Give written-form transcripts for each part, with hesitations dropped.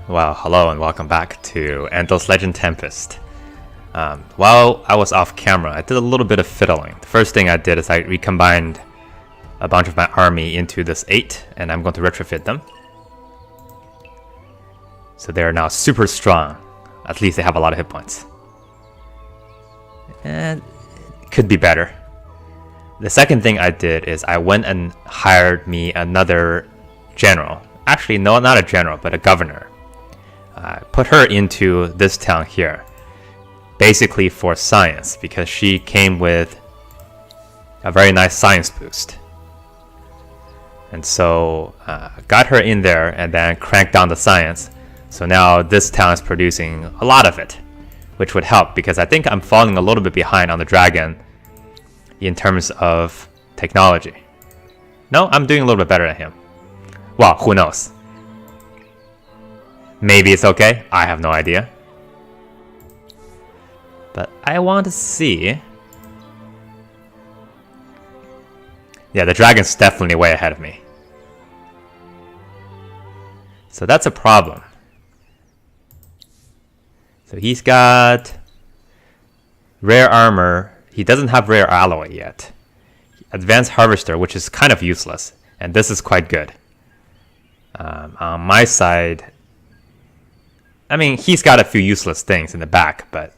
Well, hello and welcome back to Endless Legend Tempest. While I was off camera, I did a little bit of fiddling. The first thing I did is I recombined a bunch of my army into this 8, and I'm going to retrofit them. So they're now super strong. At least they have a lot of hit points. And it could be better. The second thing I did is I went and hired me another general. Actually, no, not a general, but a governor. I put her into this town here, basically for science, because she came with a very nice science boost. And so got her in there and then cranked down the science. So now this town is producing a lot of it, which would help because I think I'm falling a little bit behind on the dragon in terms of technology. No, I'm doing a little bit better than him. Well, who knows? Maybe it's okay. I have no idea. But I want to see. Yeah, the dragon's definitely way ahead of me. So that's a problem. So he's got rare armor. He doesn't have rare alloy yet. Advanced harvester, which is kind of useless. And this is quite good. On my side, I mean, he's got a few useless things in the back, but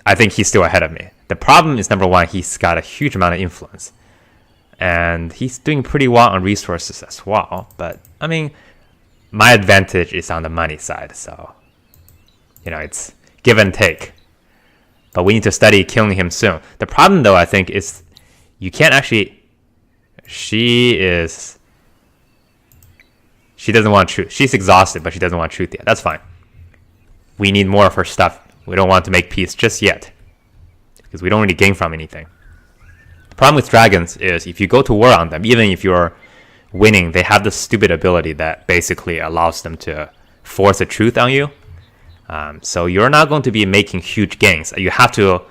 I think he's still ahead of me. The problem is, number one, he's got a huge amount of influence. And he's doing pretty well on resources as well. But, I mean, my advantage is on the money side, so, it's give and take. But we need to study killing him soon. The problem, though, I think, is you can't actually... She doesn't want truth. She's exhausted, but she doesn't want truth yet. That's fine. We need more of her stuff. We don't want to make peace just yet, because we don't really gain from anything. The problem with dragons is if you go to war on them, even if you're winning, they have this stupid ability that basically allows them to force a truth on you. So you're not going to be making huge gains. You have to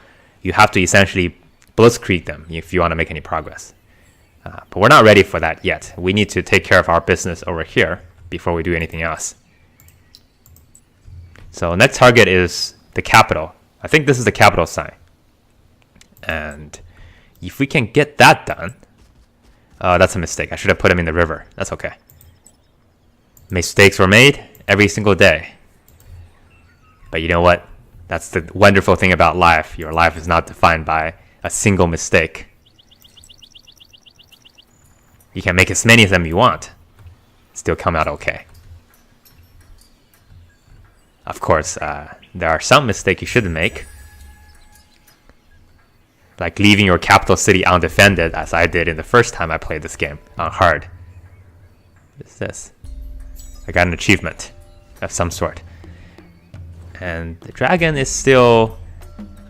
essentially blitzkrieg them if you want to make any progress. But we're not ready for that yet. We need to take care of our business over here before we do anything else. So next target is the capital. I think this is the capital sign. And if we can get that done... that's a mistake. I should have put him in the river. That's okay. Mistakes were made every single day. But you know what? That's the wonderful thing about life. Your life is not defined by a single mistake. You can make as many of them you want. Still come out okay. Of course, there are some mistakes you shouldn't make. Like leaving your capital city undefended, as I did in the first time I played this game on hard. What is this? I got an achievement of some sort. And the dragon is still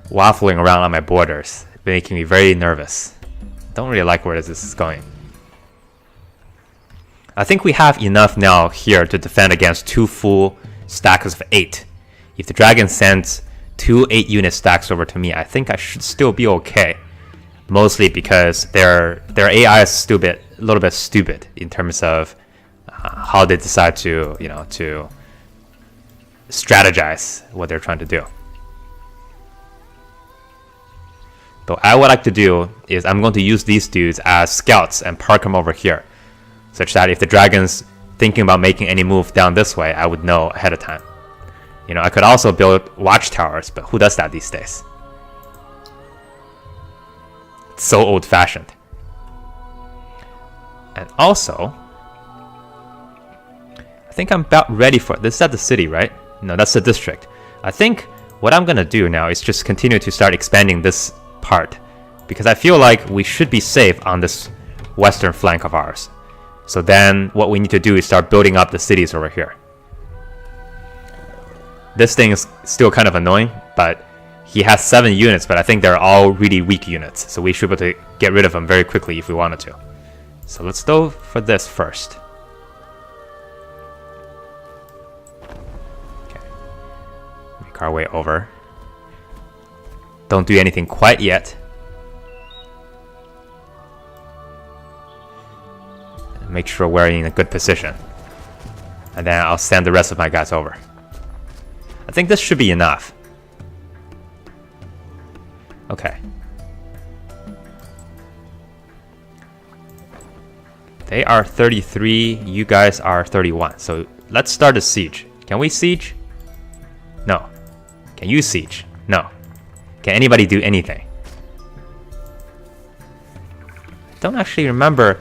waffling around on my borders, making me very nervous. Don't really like where this is going. I think we have enough now here to defend against 2 full stacks of 8. If the dragon sends 2 8-unit stacks over to me, I think I should still be okay. Mostly because their AI is a little bit stupid in terms of how they decide to, to strategize what they're trying to do. But what I would like to do is I'm going to use these dudes as scouts and park them over here, such that if the dragon's thinking about making any move down this way, I would know ahead of time. I could also build watchtowers, but who does that these days? It's so old-fashioned. And also, I think I'm about ready for it. This is at the city, right? No, that's the district. I think what I'm going to do now is just continue to start expanding this part, because I feel like we should be safe on this western flank of ours. So then what we need to do is start building up the cities over here. This thing is still kind of annoying, but he has 7 units, but I think they're all really weak units. So we should be able to get rid of them very quickly if we wanted to. So let's go for this first. Okay. Make our way over. Don't do anything quite yet. Make sure we're in a good position. And then I'll send the rest of my guys over. I think this should be enough. Okay. They are 33, you guys are 31. So let's start a siege. Can we siege? No. Can you siege? No. Can anybody do anything? I don't actually remember.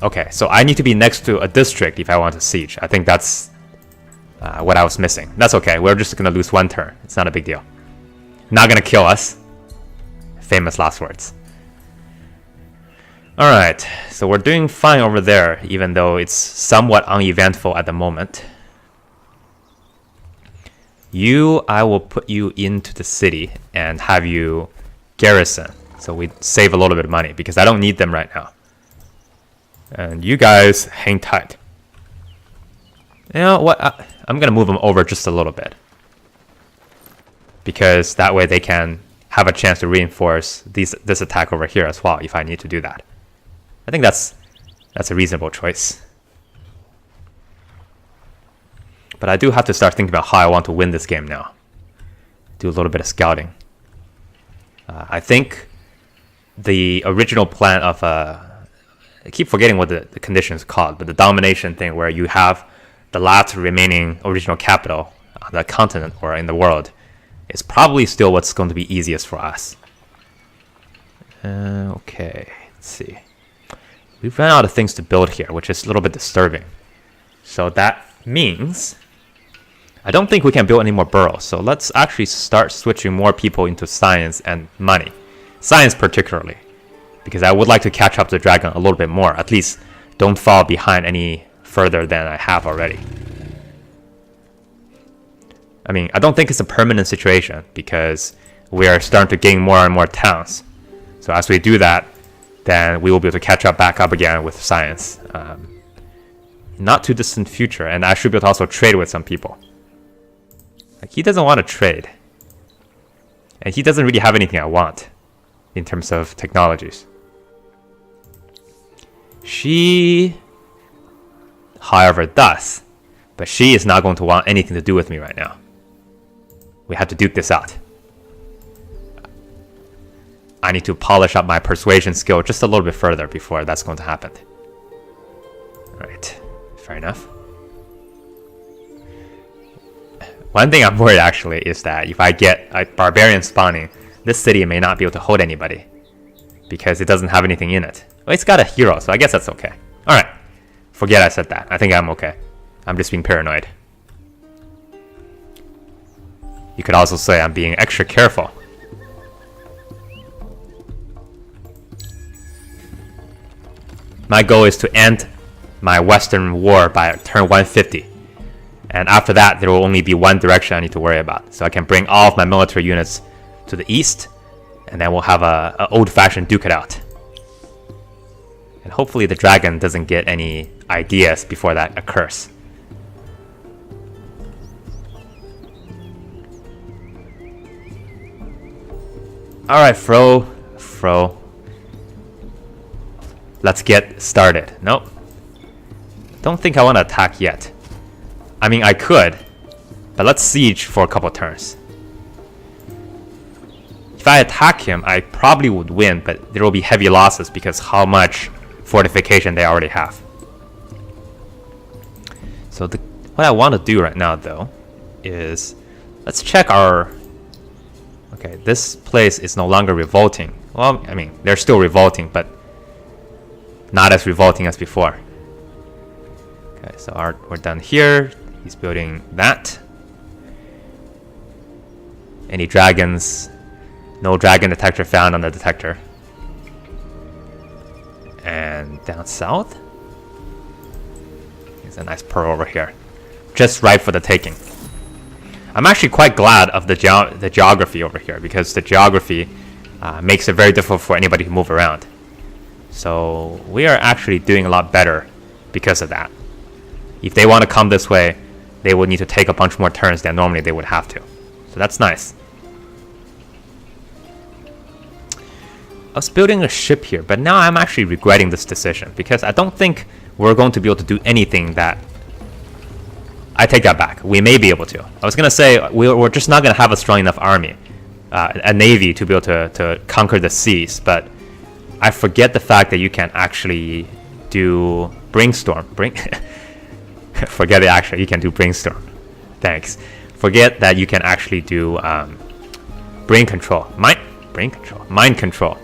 Okay, so I need to be next to a district if I want to siege. I think that's what I was missing. That's okay, we're just gonna lose one turn. It's not a big deal. Not gonna kill us. Famous last words. Alright, so we're doing fine over there, even though it's somewhat uneventful at the moment. I will put you into the city and have you garrison. So we save a little bit of money, because I don't need them right now. And you guys hang tight. You know what? I'm going to move them over just a little bit. Because that way they can have a chance to reinforce this attack over here as well, if I need to do that. I think that's a reasonable choice. But I do have to start thinking about how I want to win this game now. Do a little bit of scouting. I think the original plan of... I keep forgetting what the condition is called, but the domination thing where you have the last remaining original capital on the continent or in the world is probably still what's going to be easiest for us. Okay, let's see. We've run out of things to build here, which is a little bit disturbing. So that means I don't think we can build any more boroughs. So let's actually start switching more people into science and money. Science particularly, because I would like to catch up to the dragon a little bit more. At least don't fall behind any further than I have already. I mean, I don't think it's a permanent situation because we are starting to gain more and more towns. So as we do that, then we will be able to catch up back up again with science. Not too distant future, and I should be able to also trade with some people. Like, he doesn't want to trade. And he doesn't really have anything I want in terms of technologies. She, however, does. But she is not going to want anything to do with me right now. We have to duke this out. I need to polish up my persuasion skill just a little bit further before that's going to happen. Alright, fair enough. One thing I'm worried actually is that if I get a barbarian spawning, this city may not be able to hold anybody because it doesn't have anything in it. Well, it's got a hero, so I guess that's okay. Alright, forget I said that. I think I'm okay. I'm just being paranoid. You could also say I'm being extra careful. My goal is to end my Western war by turn 150. And after that, there will only be one direction I need to worry about. So I can bring all of my military units to the east, and then we'll have a old-fashioned duke it out. And hopefully the dragon doesn't get any ideas before that occurs. Alright, Fro. Let's get started. Nope. Don't think I want to attack yet. I mean, I could, but let's siege for a couple turns. If I attack him, I probably would win, but there will be heavy losses because how much fortification they already have. So what I want to do right now, though, is let's check our... Okay, this place is no longer revolting. Well, I mean, they're still revolting, but not as revolting as before. Okay, so we're done here. He's building that. Any dragons? No dragon detector found on the detector. And down south? There's a nice pearl over here. Just right for the taking. I'm actually quite glad of the geography over here, because the geography makes it very difficult for anybody to move around. So we are actually doing a lot better because of that. If they want to come this way, they would need to take a bunch more turns than normally they would have to. So that's nice. I was building a ship here, but now I'm actually regretting this decision because I don't think we're going to be able to do anything that I take that back. We may be able to. I was going to say, we're just not going to have a strong enough army, a navy to be able to conquer the seas, but I forget the fact that you can actually do brainstorm. Forget it, actually, you can do brainstorm. Thanks. Forget that you can actually do brain control. Mind control.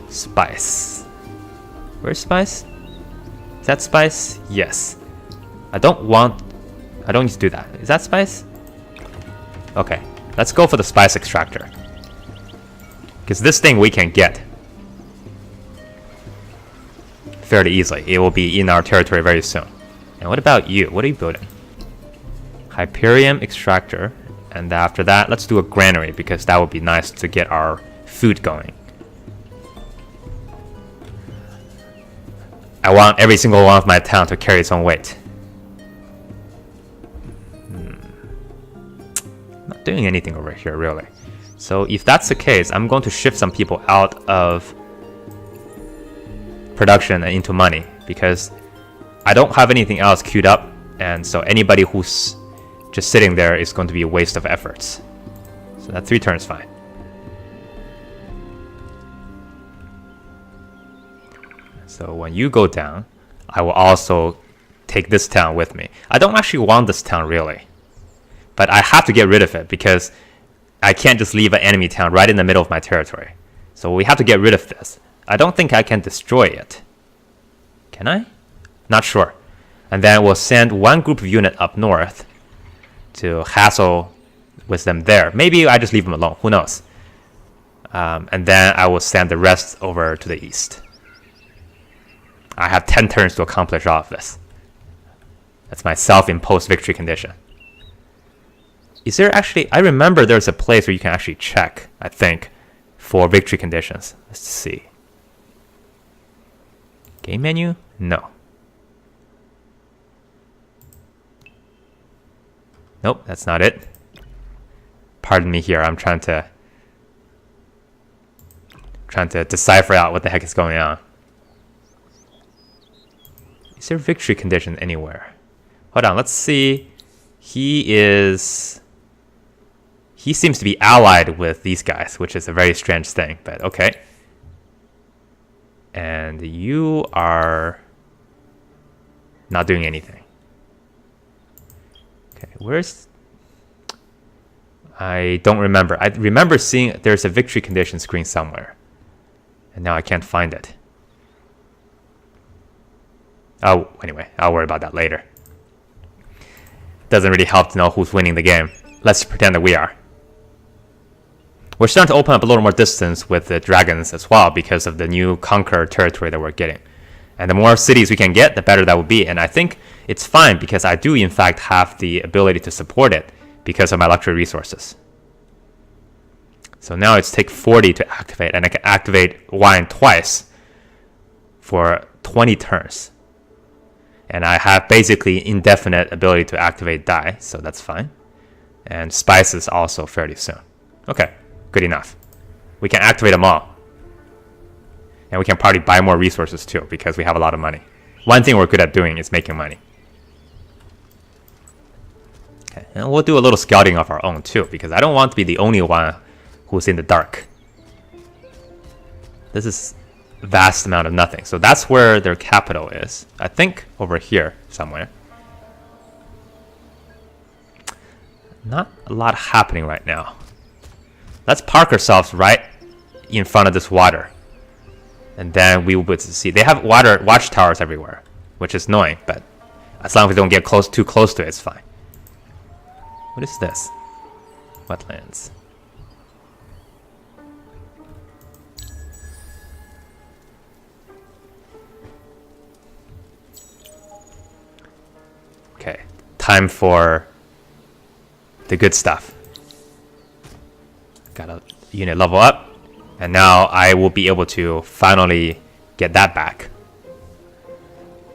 Spice. Where's spice? Is that spice? Yes. I don't need to do that. Is that spice? Okay. Let's go for the spice extractor. Because this thing we can get fairly easily. It will be in our territory very soon. And what about you? What are you building? Hyperium extractor. And after that, let's do a granary, because that would be nice to get our food going. I want every single one of my town to carry its own weight. Not doing anything over here, really. So if that's the case, I'm going to shift some people out of production and into money, because I don't have anything else queued up, and so anybody who's just sitting there is going to be a waste of efforts. So that 3 turns fine. So when you go down, I will also take this town with me. I don't actually want this town, really, but I have to get rid of it because I can't just leave an enemy town right in the middle of my territory. So we have to get rid of this. I don't think I can destroy it. Can I? Not sure. And then we'll send one group of unit up north to hassle with them there. Maybe I just leave them alone. Who knows? And then I will send the rest over to the east. I have 10 turns to accomplish all of this. That's my self-imposed victory condition. Is there actually... I remember there's a place where you can actually check, I think, for victory conditions. Let's see. Game menu? No. Nope, that's not it. Pardon me here, I'm trying to decipher out what the heck is going on. Is there victory condition anywhere? Hold on, let's see. He seems to be allied with these guys, which is a very strange thing, but okay. And you are not doing anything. Okay, where's... I don't remember. I remember seeing there's a victory condition screen somewhere. And now I can't find it. Oh, anyway, I'll worry about that later. Doesn't really help to know who's winning the game. Let's pretend that we are. We're starting to open up a little more distance with the dragons as well because of the new conquer territory that we're getting. And the more cities we can get, the better that would be. And I think it's fine because I do, in fact, have the ability to support it because of my luxury resources. So now it's take 40 to activate, and I can activate wine twice for 20 turns. And I have basically indefinite ability to activate dye, so that's fine. And spices also fairly soon. Okay, good enough. We can activate them all. And we can probably buy more resources too, because we have a lot of money. One thing we're good at doing is making money. Okay, and we'll do a little scouting of our own too, because I don't want to be the only one who's in the dark. This is a vast amount of nothing. So that's where their capital is. I think over here somewhere. Not a lot happening right now. Let's park ourselves right in front of this water. And then we will be able to see. They have watchtowers everywhere, which is annoying, but as long as we don't get too close to it, it's fine. What is this? Wetlands. Okay, time for the good stuff. Got a unit level up, and now I will be able to finally get that back.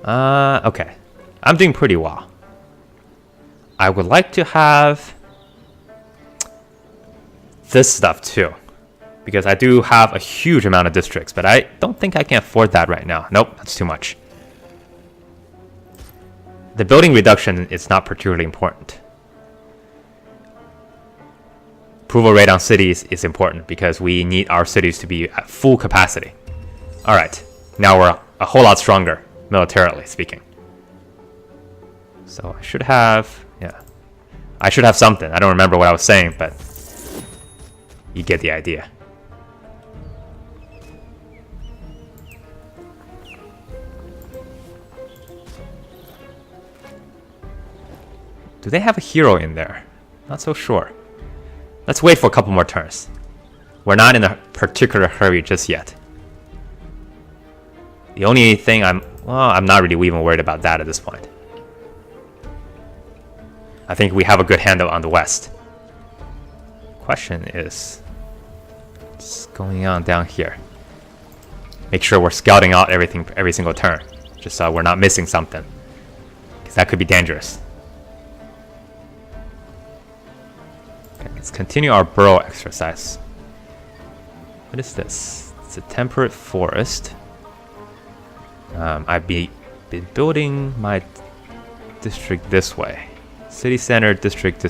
Okay, I'm doing pretty well. I would like to have this stuff too, because I do have a huge amount of districts, but I don't think I can afford that right now. Nope, that's too much. The building reduction is not particularly important. Approval rate on cities is important because we need our cities to be at full capacity. Alright, now we're a whole lot stronger, militarily speaking. So I should have, I should have something. I don't remember what I was saying, but you get the idea. Do they have a hero in there? Not so sure. Let's wait for a couple more turns. We're not in a particular hurry just yet. The only thing I'm not really even worried about that at this point. I think we have a good handle on the west. Question is, what's going on down here? Make sure we're scouting out everything every single turn, just so we're not missing something, because that could be dangerous. Okay, let's continue our burrow exercise. What is this? It's a temperate forest. I've been building my district this way. City center, district.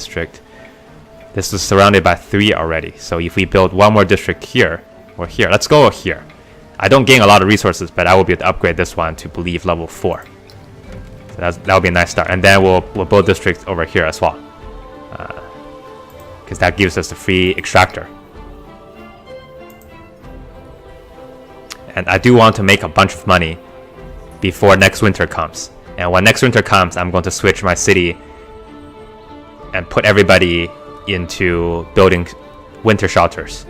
This is surrounded by 3 already. So if we build one more district here, or here, let's go here. I don't gain a lot of resources, but I will be able to upgrade this one to believe level 4. So that'll be a nice start. And then we'll build districts over here as well. Because that gives us the free extractor. And I do want to make a bunch of money before next winter comes. And when next winter comes, I'm going to switch my city and put everybody into building winter shelters.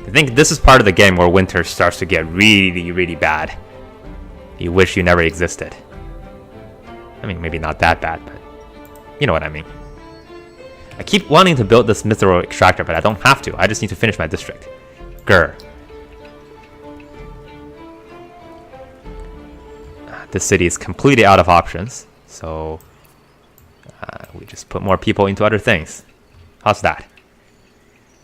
I think this is part of the game where winter starts to get really, really bad. You wish you never existed. I mean, maybe not that bad, but you know what I mean. I keep wanting to build this mithril extractor, but I don't have to. I just need to finish my district. Grr. This city is completely out of options, so we just put more people into other things. How's that?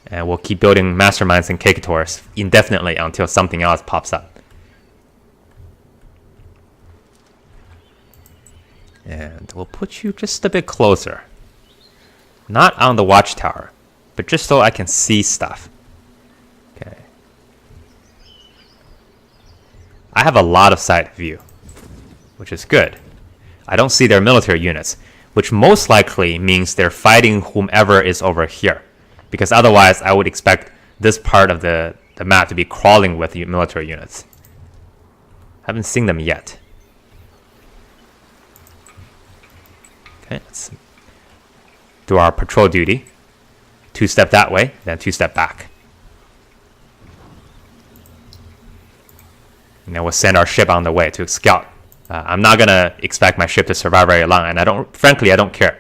And we'll keep building masterminds and caketors indefinitely until something else pops up. And we'll put you just a bit closer. Not on the watchtower, but just so I can see stuff. Okay. I have a lot of sight view, which is good. I don't see their military units, which most likely means they're fighting whomever is over here. Because otherwise, I would expect this part of the map to be crawling with military units. Haven't seen them yet. Okay, let's do our patrol duty. 2-step that way, then 2-step back. And then we'll send our ship on the way to scout. I'm not gonna expect my ship to survive very long, and frankly, I don't care.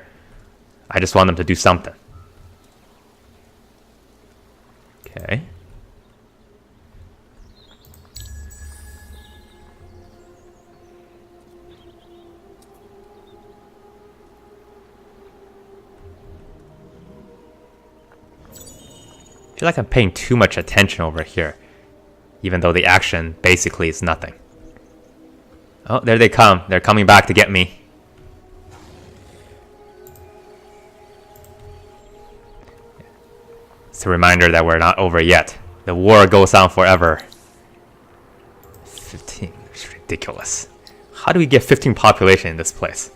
I just want them to do something. Okay. I feel like I'm paying too much attention over here, even though the action basically is nothing. Oh, there they come. They're coming back to get me. It's a reminder that we're not over yet. The war goes on forever. 15. It's ridiculous. How do we get 15 population in this place?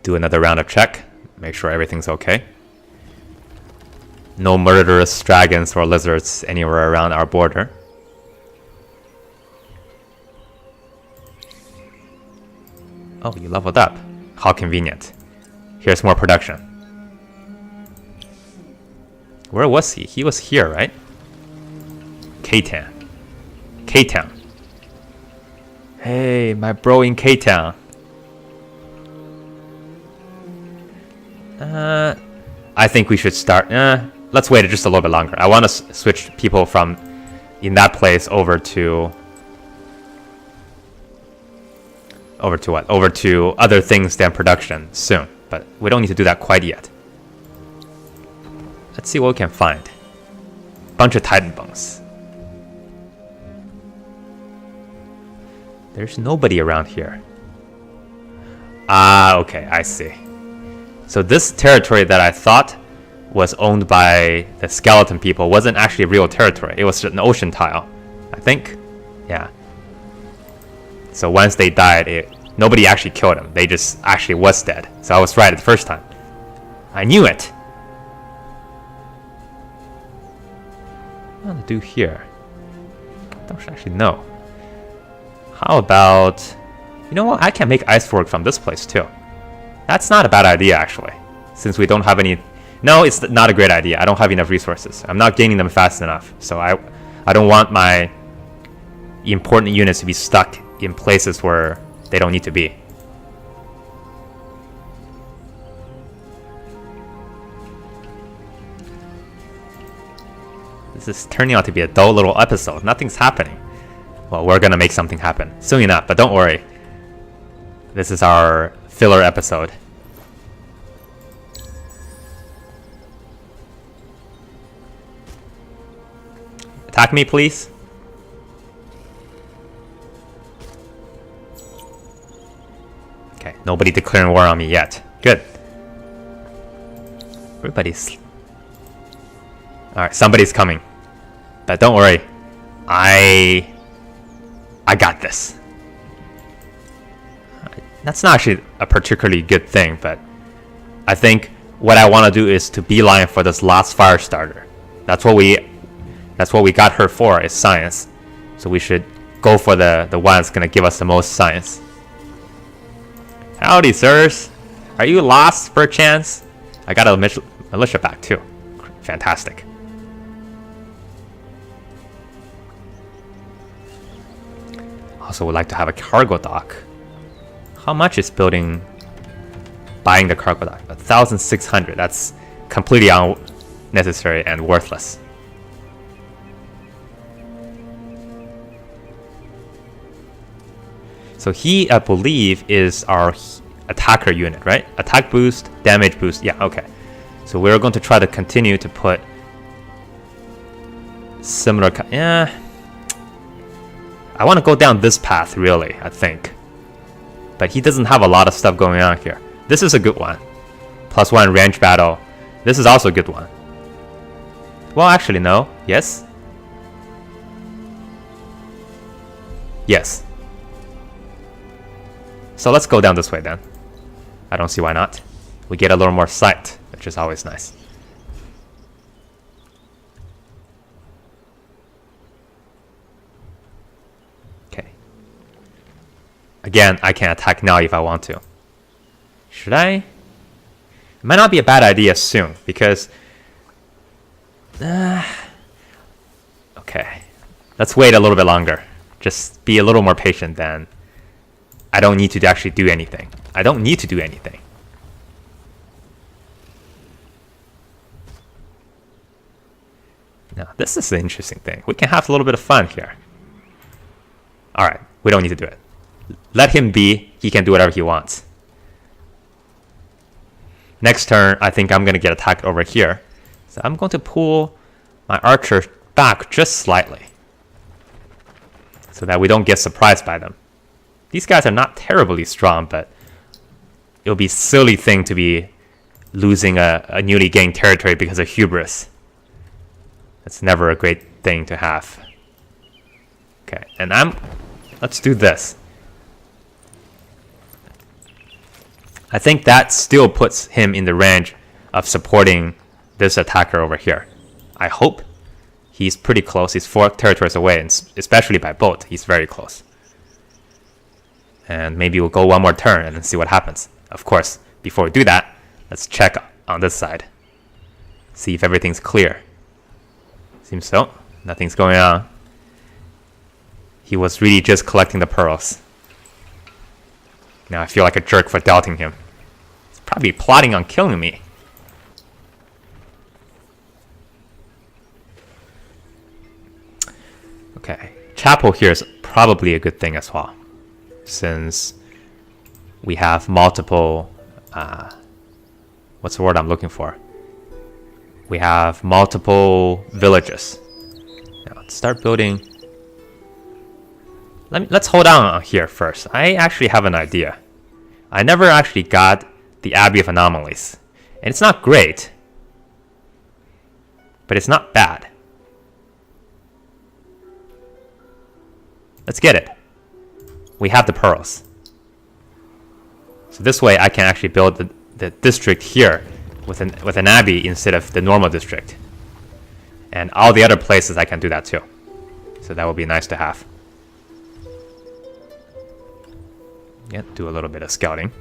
Do another round of check. Make sure everything's okay. No murderous dragons or lizards anywhere around our border. Oh, you leveled up. How convenient. Here's more production. Where was he? He was here, right? K-Town. K-Town. Hey, my bro in K-Town. I think we should start. Let's wait just a little bit longer. I want to switch people from in that place over to what? Over to other things than production soon. But we don't need to do that quite yet. Let's see what we can find. Bunch of Titan bones. There's nobody around here. Ah, okay, I see. So this territory that I thought was owned by the skeleton people wasn't actually real territory. It was an ocean tile, I think. Yeah. So once they died, nobody actually killed them. They just actually was dead. So I was right the first time. I knew it. What do I do here? I don't actually know. How about... You know what? I can make ice work from this place too. That's not a bad idea actually. Since we don't have any... No, it's not a great idea. I don't have enough resources. I'm not gaining them fast enough. So I don't want my important units to be stuck in places where they don't need to be. This is turning out to be a dull little episode. Nothing's happening. Well, we're gonna make something happen. Soon enough, but don't worry. This is our filler episode. Attack me, please. Okay, nobody declaring war on me yet. Good. Everybody's... Alright, somebody's coming. But don't worry. I got this. That's not actually a particularly good thing, but I think what I want to do is to beeline for this last fire starter. That's what we got her for, is science. So we should go for the one that's gonna give us the most science. Howdy, sirs. Are you lost, perchance? I got a militia back too. Fantastic. Also would like to have a cargo dock. How much is buying the cargo dock? 1,600. That's completely unnecessary and worthless. So he, I believe, is our attacker unit, right? Attack boost, damage boost. Yeah, okay. So we're going to try to continue to put similar... Yeah. I want to go down this path, really, I think. But he doesn't have a lot of stuff going on here. This is a good one. +1 range battle. This is also a good one. Well, actually, no. Yes? Yes. So let's go down this way then. I don't see why not. We get a little more sight, which is always nice. Okay. Again, I can attack now if I want to. Should I? It might not be a bad idea soon, because... Okay. Let's wait a little bit longer. Just be a little more patient then. I don't need to actually do anything. I don't need to do anything. Now, this is the interesting thing. We can have a little bit of fun here. Alright, we don't need to do it. Let him be. He can do whatever he wants. Next turn, I think I'm going to get attacked over here. So I'm going to pull my archer back just slightly, so that we don't get surprised by them. These guys are not terribly strong, but it'll be a silly thing to be losing a newly gained territory because of hubris. That's never a great thing to have. Okay, and let's do this. I think that still puts him in the range of supporting this attacker over here. I hope. He's pretty close. He's 4 territories away, and especially by boat, he's very close. And maybe we'll go one more turn and then see what happens. Of course, before we do that, let's check on this side. See if everything's clear. Seems so. Nothing's going on. He was really just collecting the pearls. Now I feel like a jerk for doubting him. He's probably plotting on killing me. Okay. Chapel here is probably a good thing as well, since we have multiple, what's the word I'm looking for? We have multiple villages let's start building. Let's hold on here first. I actually have an idea. I never actually got the Abbey of Anomalies. And it's not great, but it's not bad. Let's get it. We have the pearls. So this way I can actually build the district here with an abbey instead of the normal district. And all the other places I can do that too. So that would be nice to have. Yeah, do a little bit of scouting.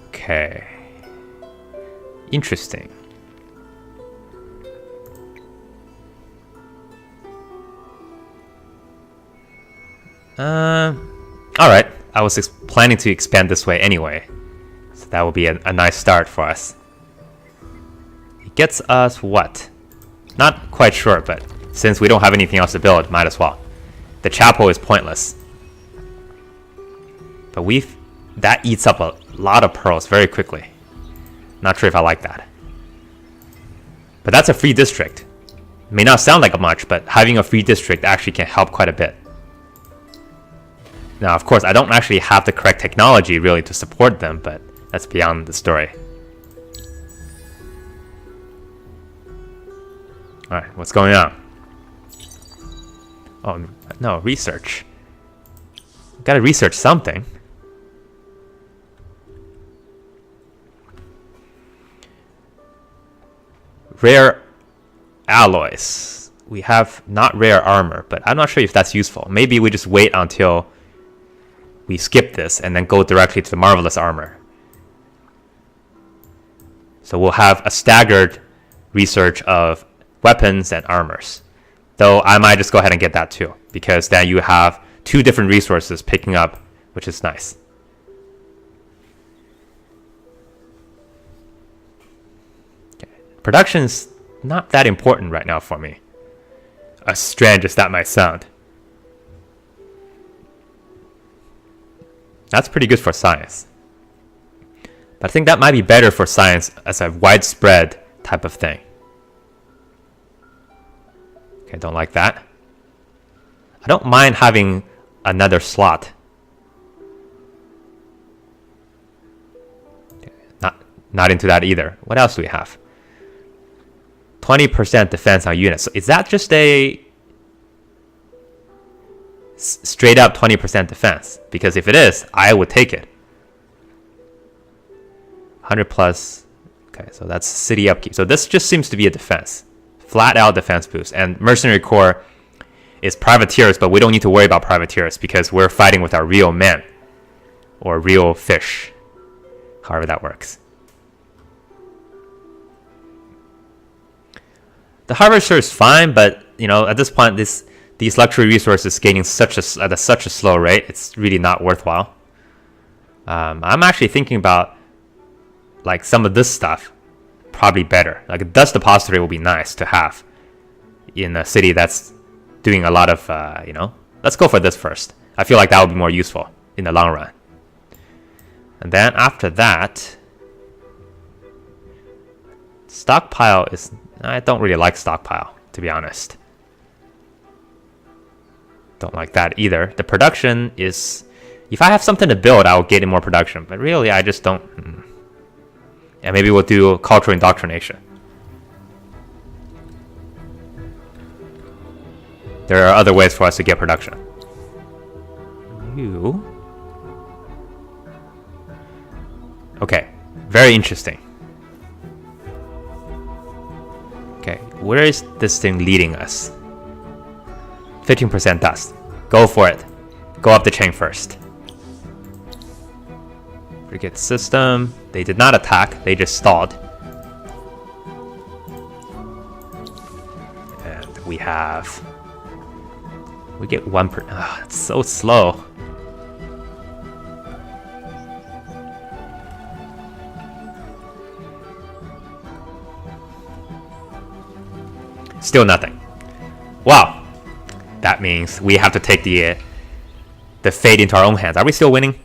Okay. Interesting. Alright. I was planning to expand this way anyway. So that will be a nice start for us. It gets us what? Not quite sure, but since we don't have anything else to build, might as well. The chapel is pointless. But that eats up a lot of pearls very quickly. Not sure if I like that. But that's a free district. It may not sound like much, but having a free district actually can help quite a bit. Now, of course, I don't actually have the correct technology really to support them, but that's beyond the story. Alright, what's going on? Oh, no, research. Gotta research something. Rare alloys. We have not rare armor, but I'm not sure if that's useful. Maybe we just wait until we skip this and then go directly to the marvelous armor. So we'll have a staggered research of weapons and armors. Though I might just go ahead and get that too, because then you have two different resources picking up, which is nice. Okay. Production's not that important right now for me, as strange as that might sound. That's pretty good for science. But I think that might be better for science as a widespread type of thing. Okay, don't like that. I don't mind having another slot. Okay, not into that either. What else do we have? 20% defense on units. So is that just a straight up 20% defense? Because if it is, I would take it. 100 plus. Okay, so that's city upkeep. So this just seems to be a defense. Flat out defense boost. And Mercenary Corps is privateers, but we don't need to worry about privateers because we're fighting with our real men. Or real fish. However that works. The Harvester is fine, but you know, at this point, these luxury resources gaining at such a slow rate, it's really not worthwhile. I'm actually thinking about like some of this stuff probably better. Like a dust depository will be nice to have in a city that's doing a lot of you know. Let's go for this first. I feel like that would be more useful in the long run. And then after that, stockpile is. I don't really like stockpile, to be honest. Don't like that either. The production is... If I have something to build, I'll get in more production. But really, I just don't... Yeah, maybe we'll do cultural indoctrination. There are other ways for us to get production. You... Okay, very interesting. Okay, where is this thing leading us? 15% dust. Go for it. Go up the chain first. Frigate system. They did not attack. They just stalled. And we have... We get 1%. Oh, it's so slow. Still nothing. Wow. That means we have to take the fate into our own hands. Are we still winning?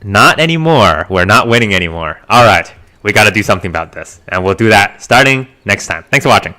Not anymore. We're not winning anymore. Alright, we gotta do something about this. And we'll do that starting next time. Thanks for watching.